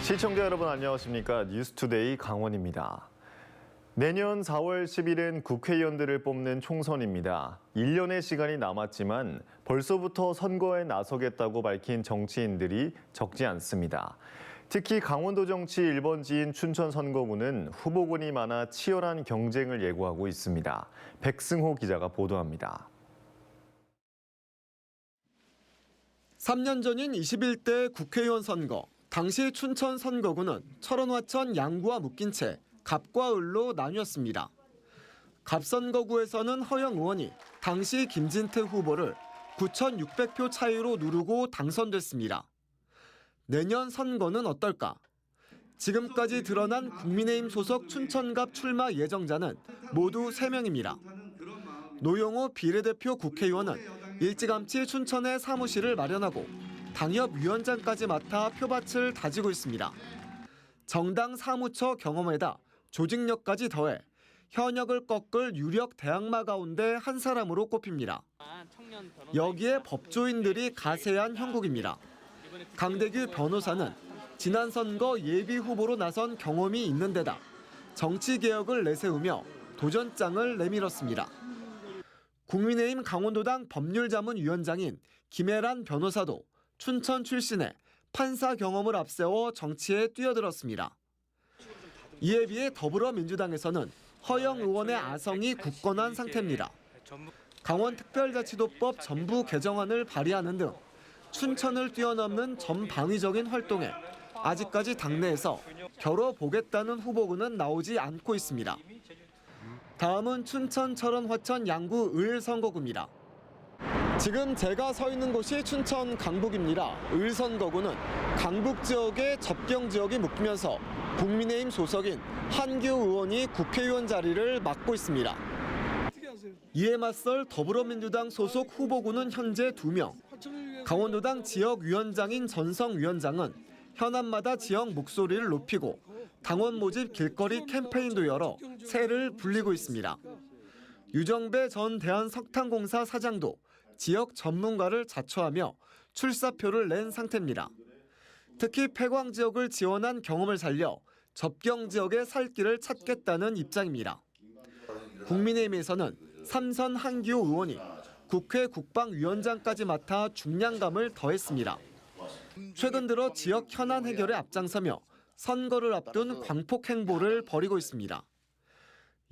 시청자 여러분 안녕하십니까? 뉴스투데이 강원입니다. 내년 4월 10일은 국회의원들을 뽑는 총선입니다. 1년의 시간이 남았지만 벌써부터 선거에 나서겠다고 밝힌 정치인들이 적지 않습니다. 특히 강원도 정치 1번지인 춘천 선거구는 후보군이 많아 치열한 경쟁을 예고하고 있습니다. 백승호 기자가 보도합니다. 3년 전인 21대 국회의원 선거. 당시 춘천 선거구는 철원화천 양구와 묶인 채 갑과 을로 나뉘었습니다. 갑 선거구에서는 허영 의원이 당시 김진태 후보를 9,600표 차이로 누르고 당선됐습니다. 내년 선거는 어떨까? 지금까지 드러난 국민의힘 소속 춘천갑 출마 예정자는 모두 3명입니다. 노영호 비례대표 국회의원은 일찌감치 춘천에 사무실을 마련하고 당협위원장까지 맡아 표밭을 다지고 있습니다. 정당 사무처 경험에다 조직력까지 더해 현역을 꺾을 유력 대항마 가운데 한 사람으로 꼽힙니다. 여기에 법조인들이 가세한 형국입니다. 강대규 변호사는 지난 선거 예비 후보로 나선 경험이 있는 데다 정치개혁을 내세우며 도전장을 내밀었습니다. 국민의힘 강원도당 법률자문위원장인 김혜란 변호사도 춘천 출신의 판사 경험을 앞세워 정치에 뛰어들었습니다. 이에 비해 더불어민주당에서는 허영 의원의 아성이 굳건한 상태입니다. 강원특별자치도법 전부 개정안을 발의하는 등 춘천을 뛰어넘는 전방위적인 활동에 아직까지 당내에서 겨뤄보겠다는 후보군은 나오지 않고 있습니다. 다음은 춘천, 철원, 화천, 양구, 을 선거구입니다. 지금 제가 서 있는 곳이 춘천 강북입니다. 을 선거구는 강북 지역의 접경 지역이 묶이면서 국민의힘 소속인 한규 의원이 국회의원 자리를 맡고 있습니다. 이에 맞설 더불어민주당 소속 후보군은 현재 2명. 강원도당 지역위원장인 전성 위원장은 현안마다 지역 목소리를 높이고 당원 모집 길거리 캠페인도 열어 새를 불리고 있습니다. 유정배 전 대한석탄공사 사장도 지역 전문가를 자처하며 출사표를 낸 상태입니다. 특히 폐광 지역을 지원한 경험을 살려 접경 지역의 살 길을 찾겠다는 입장입니다. 국민의힘에서는 삼선 한기호 의원이 국회 국방위원장까지 맡아 중량감을 더했습니다. 최근 들어 지역 현안 해결에 앞장서며 선거를 앞둔 광폭 행보를 벌이고 있습니다.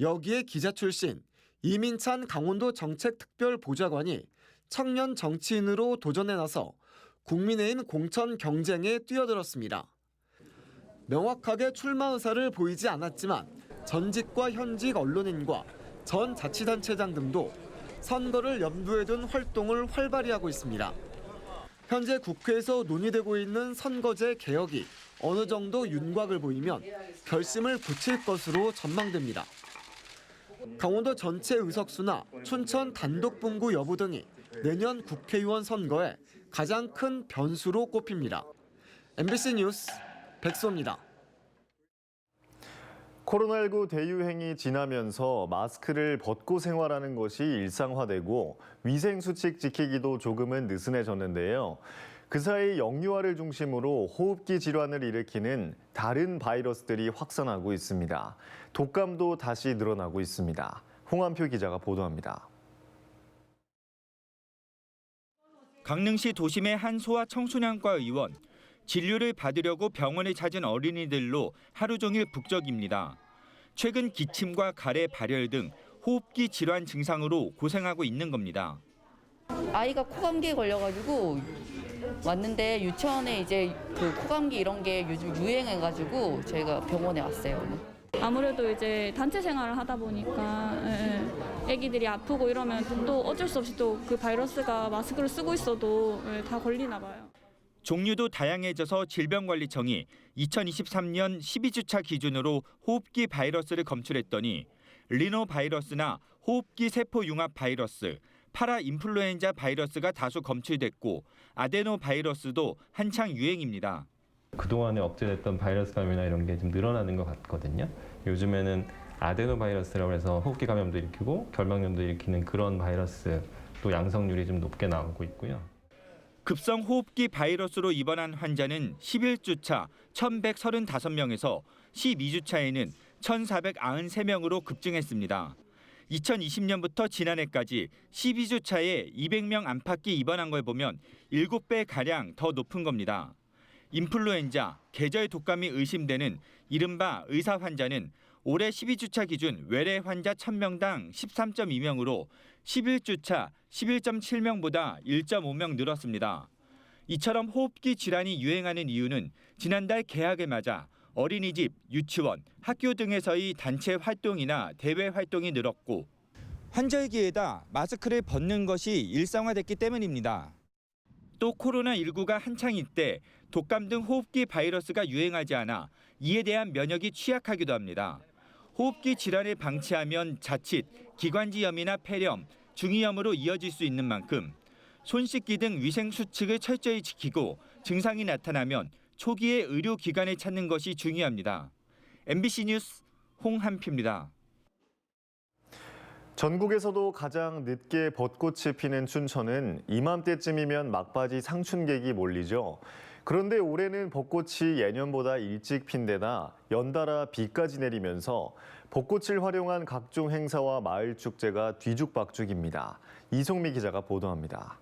여기에 기자 출신 이민찬 강원도 정책특별보좌관이 청년 정치인으로 도전에 나서 국민의힘 공천 경쟁에 뛰어들었습니다. 명확하게 출마 의사를 보이지 않았지만 전직과 현직 언론인과 전 자치단체장 등도 선거를 염두에 둔 활동을 활발히 하고 있습니다. 현재 국회에서 논의되고 있는 선거제 개혁이 어느 정도 윤곽을 보이면 결심을 굳힐 것으로 전망됩니다. 강원도 전체 의석수나 춘천 단독 분구 여부 등이 내년 국회의원 선거에 가장 큰 변수로 꼽힙니다. MBC 뉴스 백소입니다. 코로나19 대유행이 지나면서 마스크를 벗고 생활하는 것이 일상화되고 위생수칙 지키기도 조금은 느슨해졌는데요. 그 사이 영유아를 중심으로 호흡기 질환을 일으키는 다른 바이러스들이 확산하고 있습니다. 독감도 다시 늘어나고 있습니다. 홍한표 기자가 보도합니다. 강릉시 도심의 한 소아 청소년과 의원. 진료를 받으려고 병원을 찾은 어린이들로 하루 종일 북적입니다. 최근 기침과 가래 발열 등 호흡기 질환 증상으로 고생하고 있는 겁니다. 아이가 코감기에 걸려가지고 왔는데 유치원에 이제 그 코감기 이런 게 요즘 유행해가지고 저희가 병원에 왔어요. 아무래도 이제 단체 생활을 하다 보니까 애기들이 아프고 이러면 또 어쩔 수 없이 또 그 바이러스가 마스크를 쓰고 있어도 다 걸리나 봐요. 종류도 다양해져서 질병관리청이 2023년 12주차 기준으로 호흡기 바이러스를 검출했더니 리노바이러스나 호흡기 세포 융합 바이러스, 파라인플루엔자 바이러스가 다수 검출됐고 아데노바이러스도 한창 유행입니다. 그동안에 억제됐던 바이러스 감염이나 이런 게 좀 늘어나는 것 같거든요. 요즘에는 아데노바이러스라고 해서 호흡기 감염도 일으키고 결막염도 일으키는 그런 바이러스 또 양성률이 좀 높게 나오고 있고요. 급성호흡기 바이러스로 입원한 환자는 11주차 1,135명에서 12주차에는 1,493명으로 급증했습니다. 2020년부터 지난해까지 12주차에 200명 안팎이 입원한 걸 보면 7배가량 더 높은 겁니다. 인플루엔자, 계절 독감이 의심되는 이른바 의사 환자는 올해 12주차 기준 외래 환자 1,000명당 13.2명으로 11주차 11.7명보다 1.5명 늘었습니다. 이처럼 호흡기 질환이 유행하는 이유는 지난달 개학을 맞아 어린이집, 유치원, 학교 등에서의 단체 활동이나 대외 활동이 늘었고 환절기에다 마스크를 벗는 것이 일상화됐기 때문입니다. 또 코로나19가 한창일 때 독감 등 호흡기 바이러스가 유행하지 않아 이에 대한 면역이 취약하기도 합니다. 호흡기 질환을 방치하면 자칫 기관지염이나 폐렴, 중이염으로 이어질 수 있는 만큼 손 씻기 등 위생 수칙을 철저히 지키고 증상이 나타나면 초기에 의료기관을 찾는 것이 중요합니다. MBC 뉴스 홍한표입니다. 전국에서도 가장 늦게 벚꽃이 피는 춘천은 이맘때쯤이면 막바지 상춘객이 몰리죠. 그런데 올해는 벚꽃이 예년보다 일찍 핀 데다 연달아 비까지 내리면서 벚꽃을 활용한 각종 행사와 마을 축제가 뒤죽박죽입니다. 이송미 기자가 보도합니다.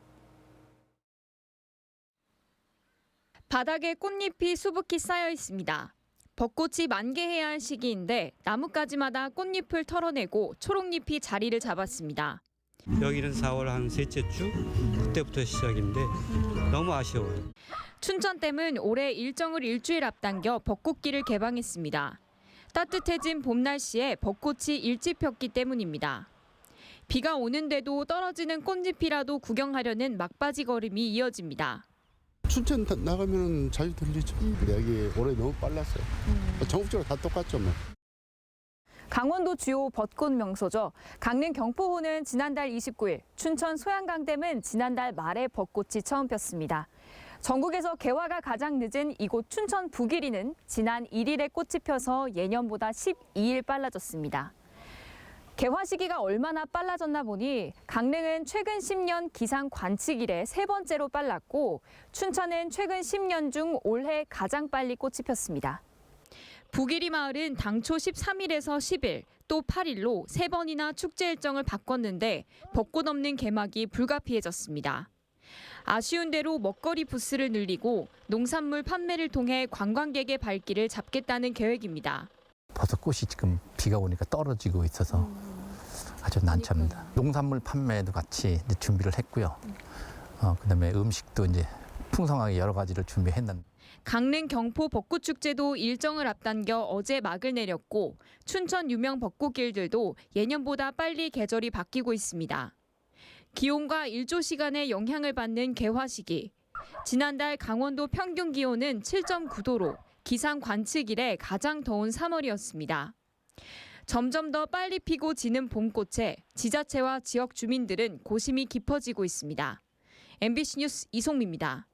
바닥에 꽃잎이 수북히 쌓여 있습니다. 벚꽃이 만개해야 할 시기인데 나뭇가지마다 꽃잎을 털어내고 초록잎이 자리를 잡았습니다. 여기는 4월 한 셋째 주 그때부터 시작인데 너무 아쉬워요. 춘천댐은 올해 일정을 일주일 앞당겨 벚꽃길을 개방했습니다. 따뜻해진 봄 날씨에 벚꽃이 일찍 폈기 때문입니다. 비가 오는데도 떨어지는 꽃잎이라도 구경하려는 막바지 걸음이 이어집니다. 춘천 나가면 자주 들리죠. 여기 올해 너무 빨랐어요. 전국적으로 다 똑같죠. 뭐. 강원도 주요 벚꽃 명소죠. 강릉 경포호는 지난달 29일, 춘천 소양강댐은 지난달 말에 벚꽃이 처음 폈습니다. 전국에서 개화가 가장 늦은 이곳 춘천 북일리는 지난 1일에 꽃이 펴서 예년보다 12일 빨라졌습니다. 개화 시기가 얼마나 빨라졌나 보니 강릉은 최근 10년 기상 관측 이래 세 번째로 빨랐고 춘천은 최근 10년 중 올해 가장 빨리 꽃이 폈습니다. 북일리 마을은 당초 13일에서 10일, 또 8일로 세 번이나 축제 일정을 바꿨는데 벚꽃 없는 개막이 불가피해졌습니다. 아쉬운 대로 먹거리 부스를 늘리고 농산물 판매를 통해 관광객의 발길을 잡겠다는 계획입니다. 버섯꽃이 지금 비가 오니까 떨어지고 있어서 아주 난처합니다. 농산물 판매도 같이 이제 준비를 했고요. 그다음에 음식도 이제 풍성하게 여러 가지를 준비했는데. 강릉 경포 벚꽃축제도 일정을 앞당겨 어제 막을 내렸고 춘천 유명 벚꽃길들도 예년보다 빨리 계절이 바뀌고 있습니다. 기온과 일조 시간에 영향을 받는 개화 시기. 지난달 강원도 평균 기온은 7.9도로 기상 관측 이래 가장 더운 3월이었습니다. 점점 더 빨리 피고 지는 봄꽃에 지자체와 지역 주민들은 고심이 깊어지고 있습니다. MBC 뉴스 이송미입니다.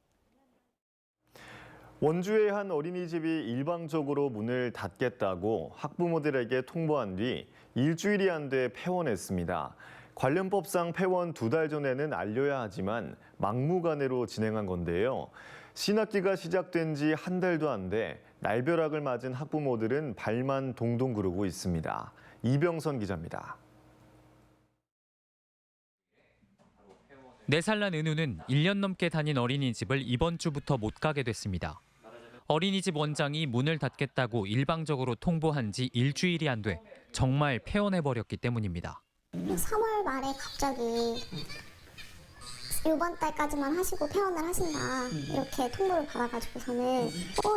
원주의 한 어린이집이 일방적으로 문을 닫겠다고 학부모들에게 통보한 뒤 일주일이 안 돼 폐원했습니다. 관련법상 폐원 2달 전에는 알려야 하지만 막무가내로 진행한 건데요. 신학기가 시작된 지 한 달도 안 돼 날벼락을 맞은 학부모들은 발만 동동 구르고 있습니다. 이병선 기자입니다. 4살 난 은우는 1년 넘게 다닌 어린이집을 이번 주부터 못 가게 됐습니다. 어린이집 원장이 문을 닫겠다고 일방적으로 통보한 지 일주일이 안 돼 정말 폐원해버렸기 때문입니다. 3월 말에 갑자기 이번 달까지만 하시고 폐원을 하신다 이렇게 통보를 받아가지고서는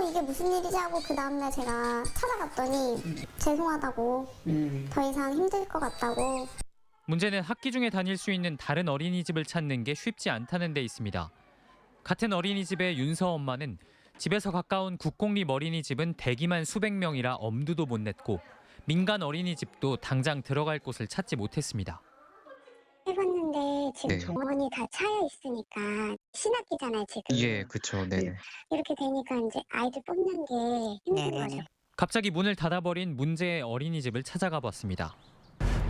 이게 무슨 일이지 하고 그 다음날 제가 찾아갔더니 죄송하다고 더 이상 힘들 것 같다고. 문제는 학기 중에 다닐 수 있는 다른 어린이집을 찾는 게 쉽지 않다는 데 있습니다. 같은 어린이집의 윤서 엄마는 집에서 가까운 국공립 어린이집은 대기만 수백 명이라 엄두도 못 냈고 민간 어린이집도 당장 들어갈 곳을 찾지 못했습니다. 해봤는데 지금 정원이 다 차여 있으니까 신학기잖아요 지금. 예, 그렇죠. 네. 이렇게 되니까 이제 아이들 뽑는 게 힘든 거죠. 갑자기 문을 닫아버린 문제의 어린이집을 찾아가 봤습니다.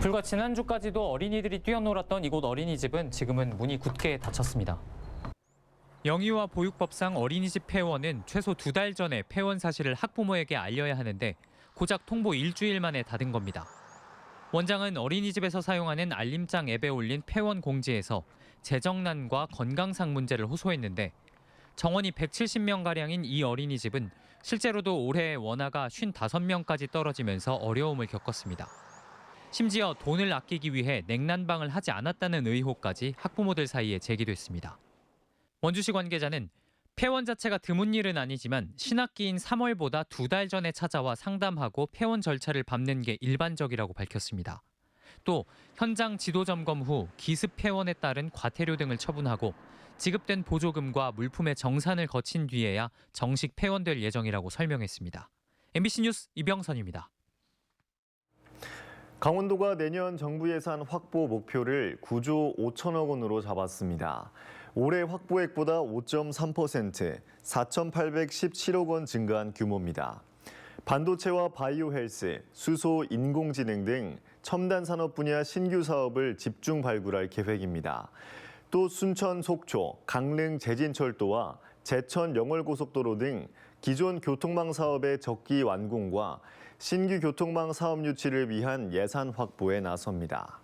불과 지난주까지도 어린이들이 뛰어놀았던 이곳 어린이집은 지금은 문이 굳게 닫혔습니다. 영유아 보육법상 어린이집 폐원은 최소 2달 전에 폐원 사실을 학부모에게 알려야 하는데 고작 통보 일주일 만에 닫은 겁니다. 원장은 어린이집에서 사용하는 알림장 앱에 올린 폐원 공지에서 재정난과 건강상 문제를 호소했는데 정원이 170명가량인 이 어린이집은 실제로도 올해 원화가 55명까지 떨어지면서 어려움을 겪었습니다. 심지어 돈을 아끼기 위해 냉난방을 하지 않았다는 의혹까지 학부모들 사이에 제기됐습니다. 원주시 관계자는 폐원 자체가 드문 일은 아니지만 신학기인 3월보다 2달 전에 찾아와 상담하고 폐원 절차를 밟는 게 일반적이라고 밝혔습니다. 또 현장 지도 점검 후 기습 폐원에 따른 과태료 등을 처분하고 지급된 보조금과 물품의 정산을 거친 뒤에야 정식 폐원될 예정이라고 설명했습니다. MBC 뉴스 이병선입니다. 강원도가 내년 정부 예산 확보 목표를 9조 5천억 원으로 잡았습니다. 올해 확보액보다 5.3%, 4,817억 원 증가한 규모입니다. 반도체와 바이오 헬스, 수소, 인공지능 등 첨단 산업 분야 신규 사업을 집중 발굴할 계획입니다. 또 순천 속초, 강릉 제진철도와 제천 영월고속도로 등 기존 교통망 사업의 적기 완공과 신규 교통망 사업 유치를 위한 예산 확보에 나섭니다.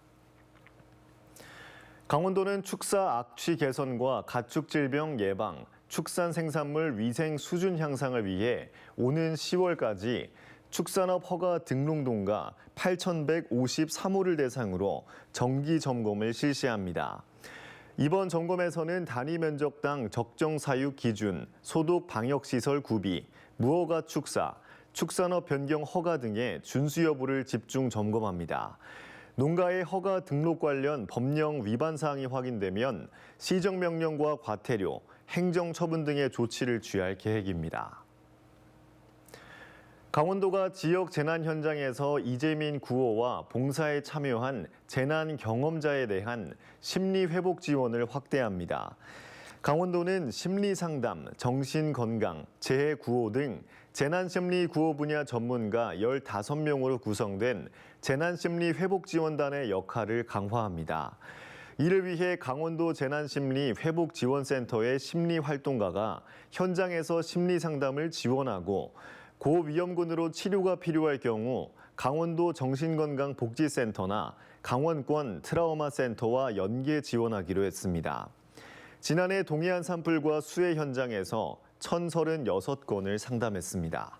강원도는 축사 악취 개선과 가축 질병 예방, 축산 생산물 위생 수준 향상을 위해 오는 10월까지 축산업 허가 등록농가 8,153호를 대상으로 정기 점검을 실시합니다. 이번 점검에서는 단위 면적당 적정 사육 기준, 소독 방역시설 구비, 무허가 축사, 축산업 변경 허가 등의 준수 여부를 집중 점검합니다. 농가의 허가 등록 관련 법령 위반 사항이 확인되면 시정명령과 과태료, 행정처분 등의 조치를 취할 계획입니다. 강원도가 지역 재난 현장에서 이재민 구호와 봉사에 참여한 재난 경험자에 대한 심리 회복 지원을 확대합니다. 강원도는 심리상담, 정신건강, 재해구호 등 재난심리 구호 분야 전문가 15명으로 구성된 재난심리 회복지원단의 역할을 강화합니다. 이를 위해 강원도 재난심리 회복지원센터의 심리활동가가 현장에서 심리상담을 지원하고 고위험군으로 치료가 필요할 경우 강원도 정신건강복지센터나 강원권 트라우마센터와 연계 지원하기로 했습니다. 지난해 동해안 산불과 수해 현장에서 1,036건을 상담했습니다.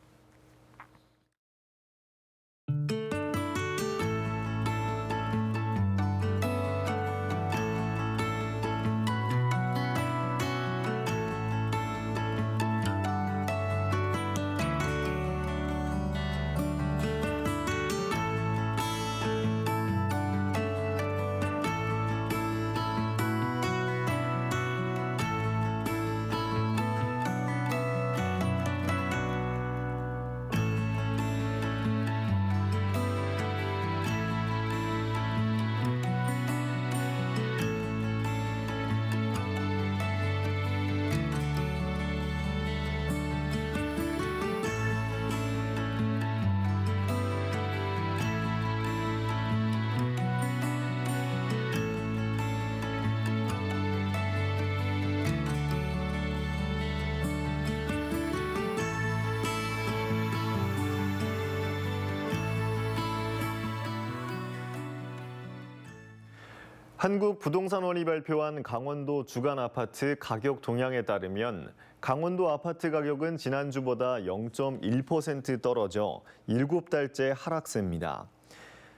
한국부동산원이 발표한 강원도 주간 아파트 가격 동향에 따르면 강원도 아파트 가격은 지난주보다 0.1% 떨어져 7달째 하락세입니다.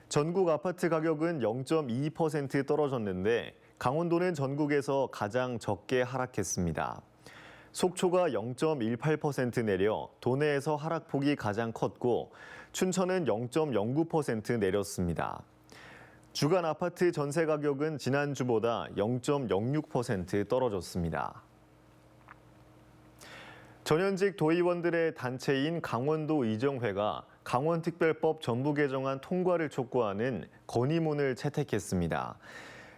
전국 아파트 가격은 0.2% 떨어졌는데 강원도는 전국에서 가장 적게 하락했습니다. 속초가 0.18% 내려 도내에서 하락폭이 가장 컸고 춘천은 0.09% 내렸습니다. 주간 아파트 전세 가격은 지난주보다 0.06% 떨어졌습니다. 전현직 도의원들의 단체인 강원도 의정회가 강원특별법 전부 개정안 통과를 촉구하는 건의문을 채택했습니다.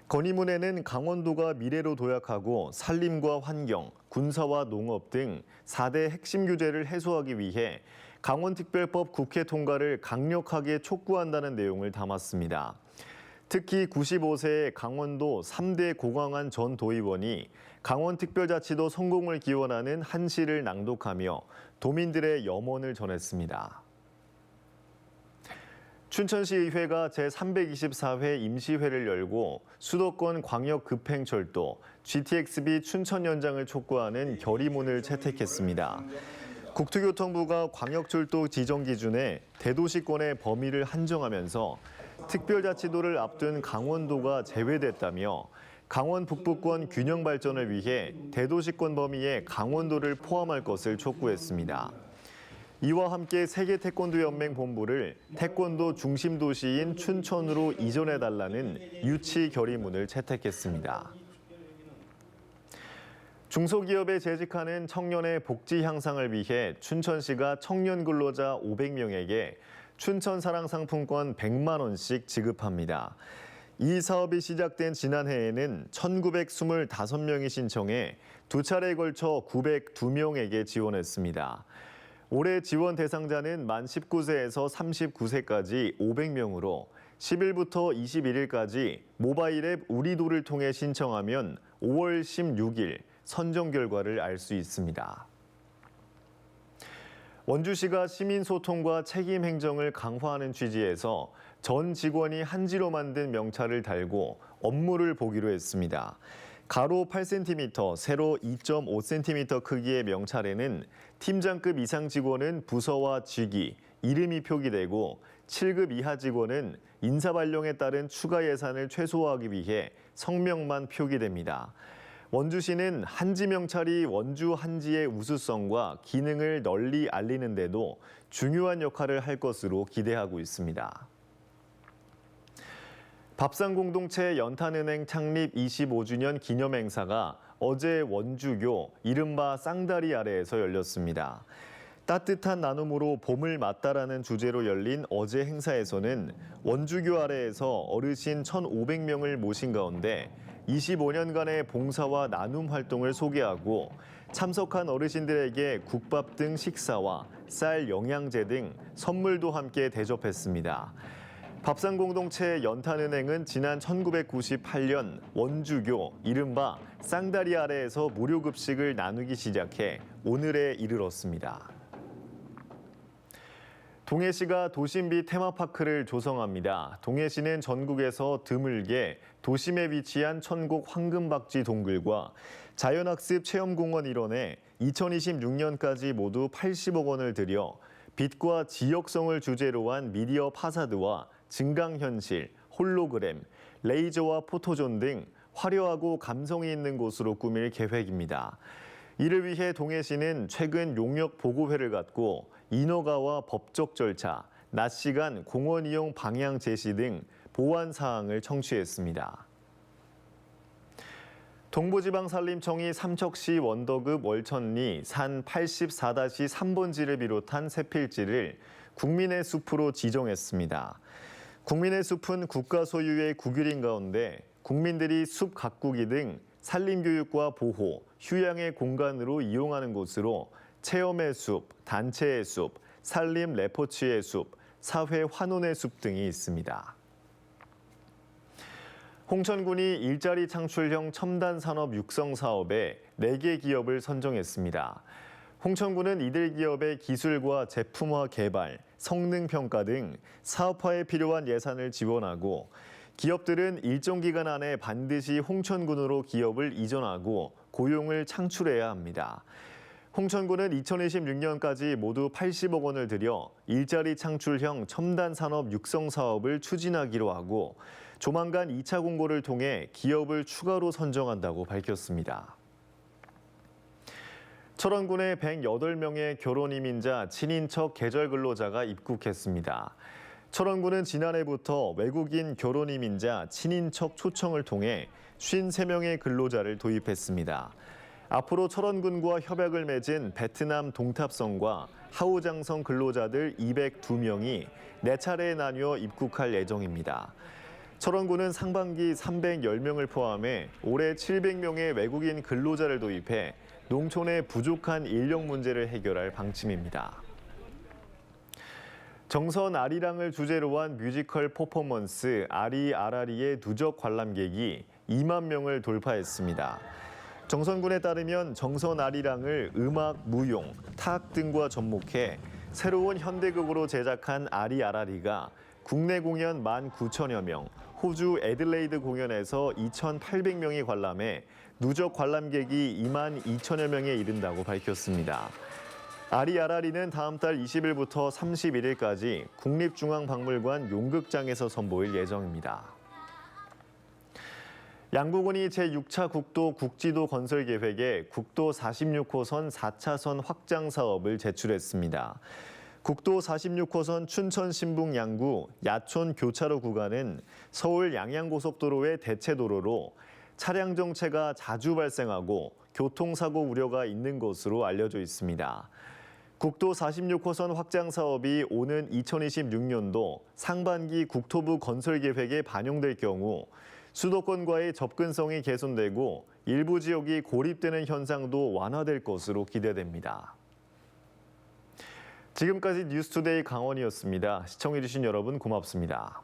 건의문에는 강원도가 미래로 도약하고 산림과 환경, 군사와 농업 등 4대 핵심 규제를 해소하기 위해 강원특별법 국회 통과를 강력하게 촉구한다는 내용을 담았습니다. 특히 95세의 강원도 3대 고광환 전 도의원이 강원특별자치도 성공을 기원하는 한시를 낭독하며 도민들의 염원을 전했습니다. 춘천시의회가 제324회 임시회를 열고 수도권 광역급행철도 GTX-B 춘천 연장을 촉구하는 결의문을 채택했습니다. 국토교통부가 광역철도 지정 기준에 대도시권의 범위를 한정하면서 특별자치도를 앞둔 강원도가 제외됐다며 강원 북부권 균형 발전을 위해 대도시권 범위에 강원도를 포함할 것을 촉구했습니다. 이와 함께 세계태권도연맹 본부를 태권도 중심 도시인 춘천으로 이전해달라는 유치 결의문을 채택했습니다. 중소기업에 재직하는 청년의 복지 향상을 위해 춘천시가 청년 근로자 500명에게 춘천사랑 상품권 100만 원씩 지급합니다. 이 사업이 시작된 지난해에는 1,925명이 신청해 두 차례에 걸쳐 902명에게 지원했습니다. 올해 지원 대상자는 만 19세에서 39세까지 500명으로 10일부터 21일까지 모바일 앱 우리도를 통해 신청하면 5월 16일 선정 결과를 알 수 있습니다. 원주시가 시민소통과 책임 행정을 강화하는 취지에서 전 직원이 한지로 만든 명찰을 달고 업무를 보기로 했습니다. 가로 8cm, 세로 2.5cm 크기의 명찰에는 팀장급 이상 직원은 부서와 직위, 이름이 표기되고 7급 이하 직원은 인사발령에 따른 추가 예산을 최소화하기 위해 성명만 표기됩니다. 원주시는 한지 명찰이 원주 한지의 우수성과 기능을 널리 알리는 데도 중요한 역할을 할 것으로 기대하고 있습니다. 밥상공동체 연탄은행 창립 25주년 기념행사가 어제 원주교 이른바 쌍다리 아래에서 열렸습니다. 따뜻한 나눔으로 봄을 맞다라는 주제로 열린 어제 행사에서는 원주교 아래에서 어르신 1,500명을 모신 가운데 25년간의 봉사와 나눔 활동을 소개하고 참석한 어르신들에게 국밥 등 식사와 쌀, 영양제 등 선물도 함께 대접했습니다. 밥상공동체 연탄은행은 지난 1998년 원주교 이른바 쌍다리 아래에서 무료급식을 나누기 시작해 오늘에 이르렀습니다. 동해시가 도심비 테마파크를 조성합니다. 동해시는 전국에서 드물게 도심에 위치한 천곡 황금박쥐 동굴과 자연학습 체험공원 일원에 2026년까지 모두 80억 원을 들여 빛과 지역성을 주제로 한 미디어 파사드와 증강현실, 홀로그램, 레이저와 포토존 등 화려하고 감성이 있는 곳으로 꾸밀 계획입니다. 이를 위해 동해시는 최근 용역 보고회를 갖고 인허가와 법적 절차, 낮 시간 공원 이용 방향 제시 등 보완 사항을 청취했습니다. 동부지방산림청이 삼척시 원더급 월천리 산 84-3번지를 비롯한 세 필지를 국민의 숲으로 지정했습니다. 국민의 숲은 국가 소유의 국유린 가운데 국민들이 숲 가꾸기 등 산림교육과 보호, 휴양의 공간으로 이용하는 곳으로 체험의 숲, 단체의 숲, 산림 레포츠의 숲, 사회 환원의 숲 등이 있습니다. 홍천군이 일자리 창출형 첨단 산업 육성 사업에 4개 기업을 선정했습니다. 홍천군은 이들 기업의 기술과 제품화 개발, 성능 평가 등 사업화에 필요한 예산을 지원하고 기업들은 일정 기간 안에 반드시 홍천군으로 기업을 이전하고 고용을 창출해야 합니다. 홍천군은 2026년까지 모두 80억 원을 들여 일자리 창출형 첨단 산업 육성 사업을 추진하기로 하고 조만간 2차 공고를 통해 기업을 추가로 선정한다고 밝혔습니다. 철원군에 108명의 결혼 이민자 친인척 계절 근로자가 입국했습니다. 철원군은 지난해부터 외국인 결혼 이민자 친인척 초청을 통해 53명의 근로자를 도입했습니다. 앞으로 철원군과 협약을 맺은 베트남 동탑성과 하우장성 근로자들 202명이 4차례에 나뉘어 입국할 예정입니다. 철원군은 상반기 310명을 포함해 올해 700명의 외국인 근로자를 도입해 농촌의 부족한 인력 문제를 해결할 방침입니다. 정선 아리랑을 주제로 한 뮤지컬 퍼포먼스 아리아라리의 누적 관람객이 2만 명을 돌파했습니다. 정선군에 따르면 정선 아리랑을 음악, 무용, 타악 등과 접목해 새로운 현대극으로 제작한 아리아라리가 국내 공연 19,000여 명, 호주 애들레이드 공연에서 2,800명이 관람해 누적 관람객이 22,000여 명에 이른다고 밝혔습니다. 아리아라리는 다음 달 20일부터 31일까지 국립중앙박물관 용극장에서 선보일 예정입니다. 양구군이 제6차 국도 국지도 건설 계획에 국도 46호선 4차선 확장 사업을 제출했습니다. 국도 46호선 춘천 신북 양구 야촌 교차로 구간은 서울 양양고속도로의 대체도로로 차량 정체가 자주 발생하고 교통사고 우려가 있는 것으로 알려져 있습니다. 국도 46호선 확장 사업이 오는 2026년도 상반기 국토부 건설 계획에 반영될 경우 수도권과의 접근성이 개선되고 일부 지역이 고립되는 현상도 완화될 것으로 기대됩니다. 지금까지 뉴스투데이 강원이었습니다. 시청해주신 여러분 고맙습니다.